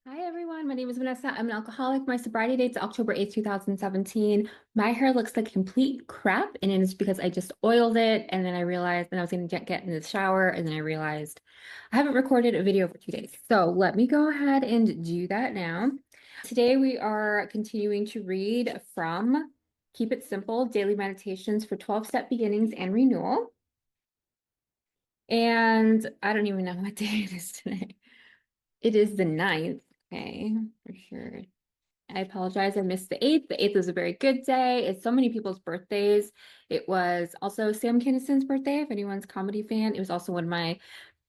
Hi everyone, my name is Vanessa. I'm an alcoholic. My sobriety date's October 8th, 2017. My hair looks like complete crap, and it's because I just oiled it, and then I realized, and I was going to get in the shower, and then I realized I haven't recorded a video for 2 days. So let me go ahead and do that now. Today we are continuing to read from Keep It Simple, Daily Meditations for 12-Step Beginnings and Renewal. And I don't even know what day it is today. It is the 9th. Okay, for sure. I apologize. I missed the 8th. The 8th was a very good day. It's so many people's birthdays. It was also Sam Kinnison's birthday, if anyone's a comedy fan. It was also one of my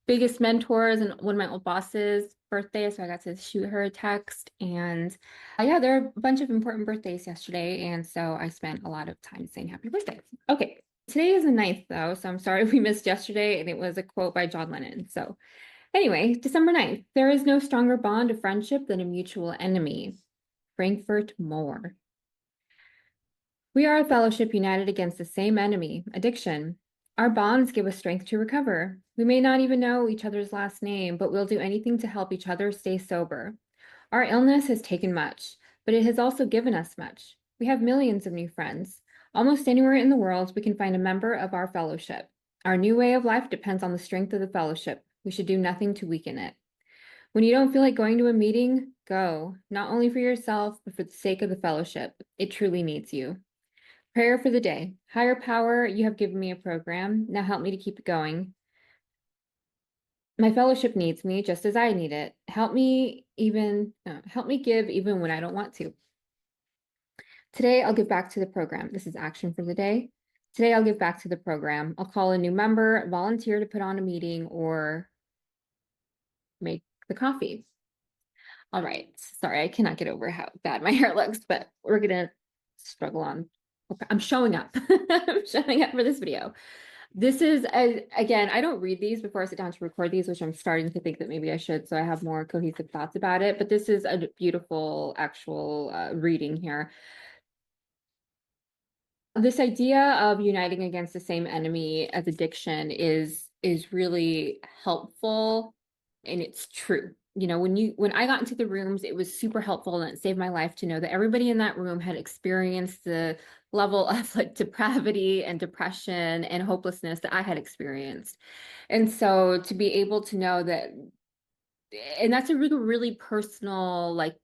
biggest mentors and one of my old bosses' birthdays. So I got to shoot her a text. And yeah, there are a bunch of important birthdays yesterday. And so I spent a lot of time saying happy birthday. Okay. Today is the 9th, though. So I'm sorry we missed yesterday. And it was a quote by John Lennon. So anyway, December 9th, there is no stronger bond of friendship than a mutual enemy. Frankfurt Moore. We are a fellowship united against the same enemy, addiction. Our bonds give us strength to recover. We may not even know each other's last name, but we'll do anything to help each other stay sober. Our illness has taken much, but it has also given us much. We have millions of new friends. Almost anywhere in the world, we can find a member of our fellowship. Our new way of life depends on the strength of the fellowship. We should do nothing to weaken it. When you don't feel like going to a meeting, go, not only for yourself, but for the sake of the fellowship. It truly needs you. Prayer for the day. Higher power, you have given me a program. Now help me to keep it going. My fellowship needs me just as I need it. Help me give even when I don't want to. Today, I'll give back to the program. This is action for the day. Today, I'll give back to the program. I'll call a new member, volunteer to put on a meeting, or make the coffee. All right. Sorry, I cannot get over how bad my hair looks, but we're gonna struggle on. Okay, I'm showing up. I'm showing up for this video. This is, again, I don't read these before I sit down to record these, which I'm starting to think that maybe I should, so I have more cohesive thoughts about it. But this is a beautiful actual reading here. This idea of uniting against the same enemy as addiction is really helpful, and it's true. You know, when I got into the rooms, it was super helpful, and it saved my life to know that everybody in that room had experienced the level of like depravity and depression and hopelessness that I had experienced. And so to be able to know that, and that's a really, really personal like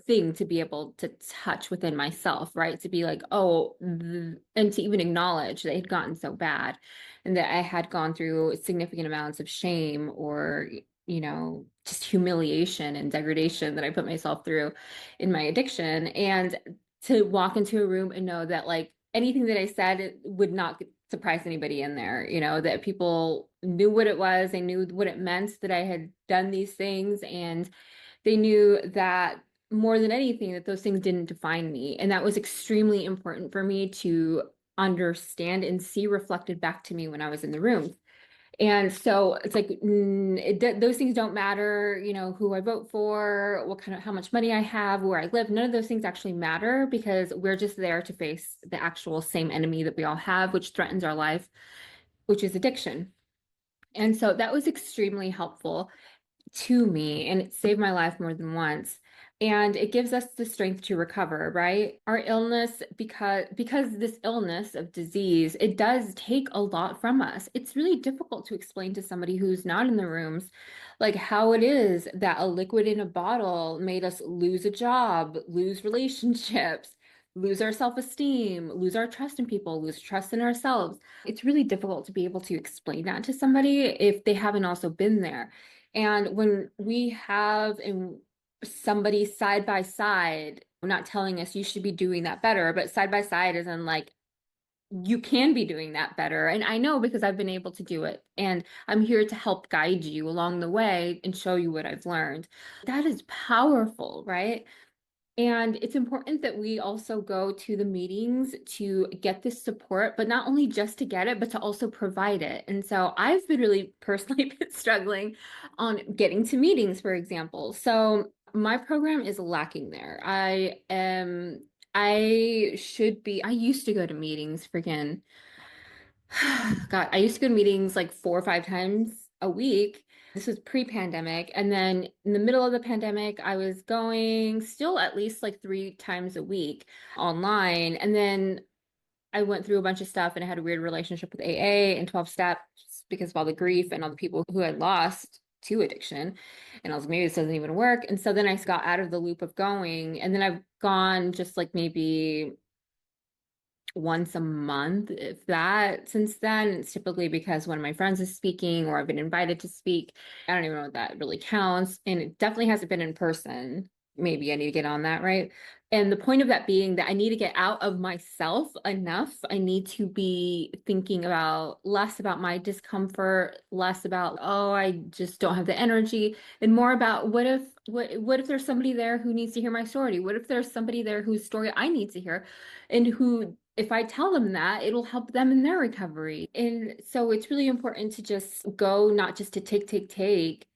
thing to be able to touch within myself, right? To be like, oh, and to even acknowledge that it had gotten so bad and that I had gone through significant amounts of shame or, just humiliation and degradation that I put myself through in my addiction. And to walk into a room and know that like anything that I said would not surprise anybody in there, that people knew what it was, they knew what it meant that I had done these things, and they knew that more than anything, that those things didn't define me. And that was extremely important for me to understand and see reflected back to me when I was in the room. And so it's like those things don't matter, who I vote for, what kind of how much money I have, where I live. None of those things actually matter because we're just there to face the actual same enemy that we all have, which threatens our life, which is addiction. And so that was extremely helpful to me, and it saved my life more than once. And it gives us the strength to recover, right? Our illness, because this illness of disease, it does take a lot from us. It's really difficult to explain to somebody who's not in the rooms, like how it is that a liquid in a bottle made us lose a job, lose relationships, lose our self-esteem, lose our trust in people, lose trust in ourselves. It's really difficult to be able to explain that to somebody if they haven't also been there. And when we have somebody side by side, not telling us you should be doing that better, but side by side is in like, you can be doing that better. And I know because I've been able to do it. And I'm here to help guide you along the way and show you what I've learned. That is powerful, right? And it's important that we also go to the meetings to get this support, but not only just to get it, but to also provide it. And so I've been really personally been struggling on getting to meetings, for example. So my program is lacking there. I used to go to meetings God, I used to go to meetings like 4 or 5 times a week. This was pre-pandemic. And then in the middle of the pandemic, I was going still at least like 3 times a week online. And then I went through a bunch of stuff and I had a weird relationship with AA and 12 steps because of all the grief and all the people who had lost to addiction. And I was like, maybe this doesn't even work. And so then I got out of the loop of going. And then I've gone just like maybe once a month, if that, since then. It's typically because one of my friends is speaking or I've been invited to speak. I don't even know if that really counts. And it definitely hasn't been in person. Maybe I need to get on that, right? And the point of that being that I need to get out of myself enough. I need to be thinking about less about my discomfort, less about, oh, I just don't have the energy, and more about what if there's somebody there who needs to hear my story? What if there's somebody there whose story I need to hear? And who, if I tell them that, it'll help them in their recovery. And so it's really important to just go, not just to take,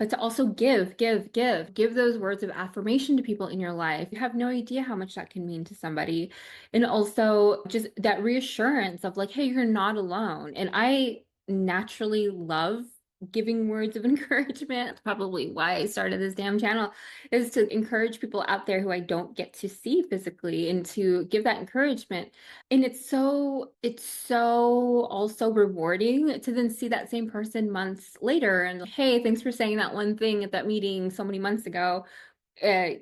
but to also give those words of affirmation to people in your life. You have no idea how much that can mean to somebody. And also just that reassurance of like, hey, you're not alone. And I naturally love giving words of encouragement. Probably why I started this damn channel, is to encourage people out there who I don't get to see physically and to give that encouragement. And it's so also rewarding to then see that same person months later and, hey, thanks for saying that one thing at that meeting so many months ago. I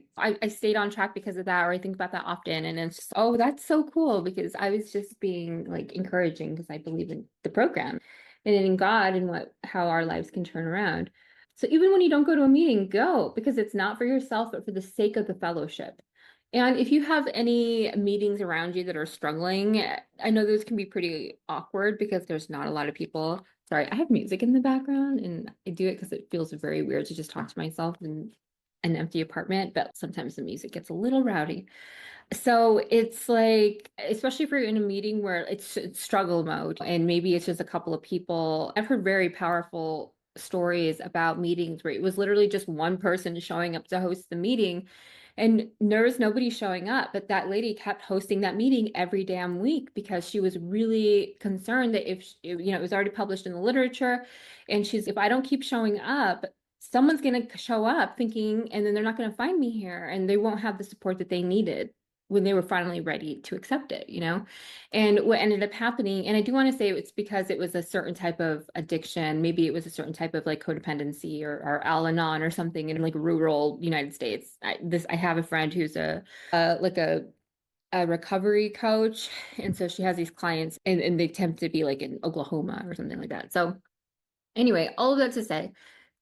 stayed on track because of that, or I think about that often. And it's just, oh, that's so cool, because I was just being like encouraging because I believe in the program and in God and how our lives can turn around. So even when you don't go to a meeting, go, because it's not for yourself, but for the sake of the fellowship. And if you have any meetings around you that are struggling, I know those can be pretty awkward because there's not a lot of people. Sorry, I have music in the background and I do it because it feels very weird to just talk to myself in an empty apartment, but sometimes the music gets a little rowdy. So it's like, especially if you're in a meeting where it's struggle mode and maybe it's just a couple of people. I've heard very powerful stories about meetings where it was literally just one person showing up to host the meeting and there was nobody showing up, but that lady kept hosting that meeting every damn week because she was really concerned that if, it was already published in the literature, and if I don't keep showing up, someone's going to show up thinking, and then they're not going to find me here and they won't have the support that they needed when they were finally ready to accept it. And what ended up happening, and I do want to say it's because it was a certain type of addiction. Maybe it was a certain type of like codependency or Al-Anon or something in like rural United States. I have a friend who's like a recovery coach. And so she has these clients and they tend to be like in Oklahoma or something like that. So anyway, all of that to say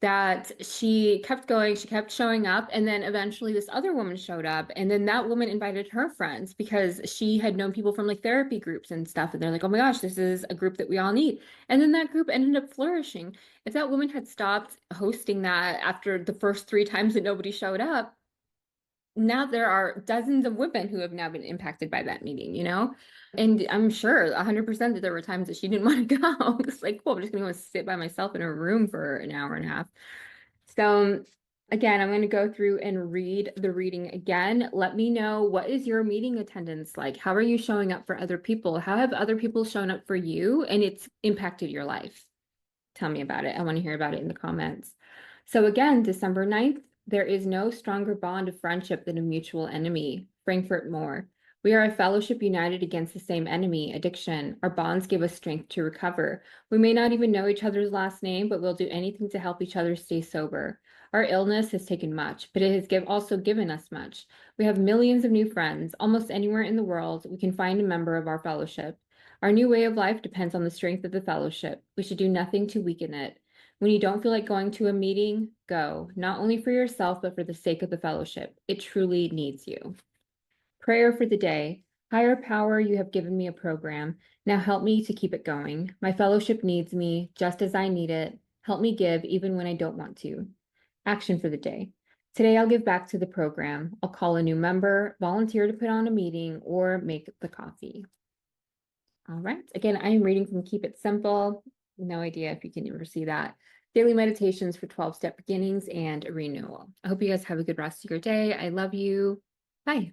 that she kept going, she kept showing up, and then eventually this other woman showed up, and then that woman invited her friends because she had known people from like therapy groups and stuff, and they're like, oh my gosh, this is a group that we all need. And then that group ended up flourishing. If that woman had stopped hosting that after the first 3 times that nobody showed up, now there are dozens of women who have now been impacted by that meeting. And I'm sure 100% that there were times that she didn't want to go. It's like, well, I'm just going to go sit by myself in a room for an hour and a half. So again, I'm going to go through and read the reading again. Let me know, what is your meeting attendance like? How are you showing up for other people? How have other people shown up for you and it's impacted your life? Tell me about it. I want to hear about it in the comments. So again, December 9th, there is no stronger bond of friendship than a mutual enemy. Frankfurt Moore. We are a fellowship united against the same enemy, addiction. Our bonds give us strength to recover. We may not even know each other's last name, but we'll do anything to help each other stay sober. Our illness has taken much, but it has also given us much. We have millions of new friends. Almost anywhere in the world, we can find a member of our fellowship. Our new way of life depends on the strength of the fellowship. We should do nothing to weaken it. When you don't feel like going to a meeting, go, not only for yourself, but for the sake of the fellowship. It truly needs you. Prayer for the day. Higher power, you have given me a program. Now help me to keep it going. My fellowship needs me just as I need it. Help me give even when I don't want to. Action for the day. Today I'll give back to the program. I'll call a new member, volunteer to put on a meeting, or make the coffee. All right. Again, I am reading from Keep It Simple. No idea if you can ever see that. Daily meditations for 12-step beginnings and a renewal. I hope you guys have a good rest of your day. I love you. Bye.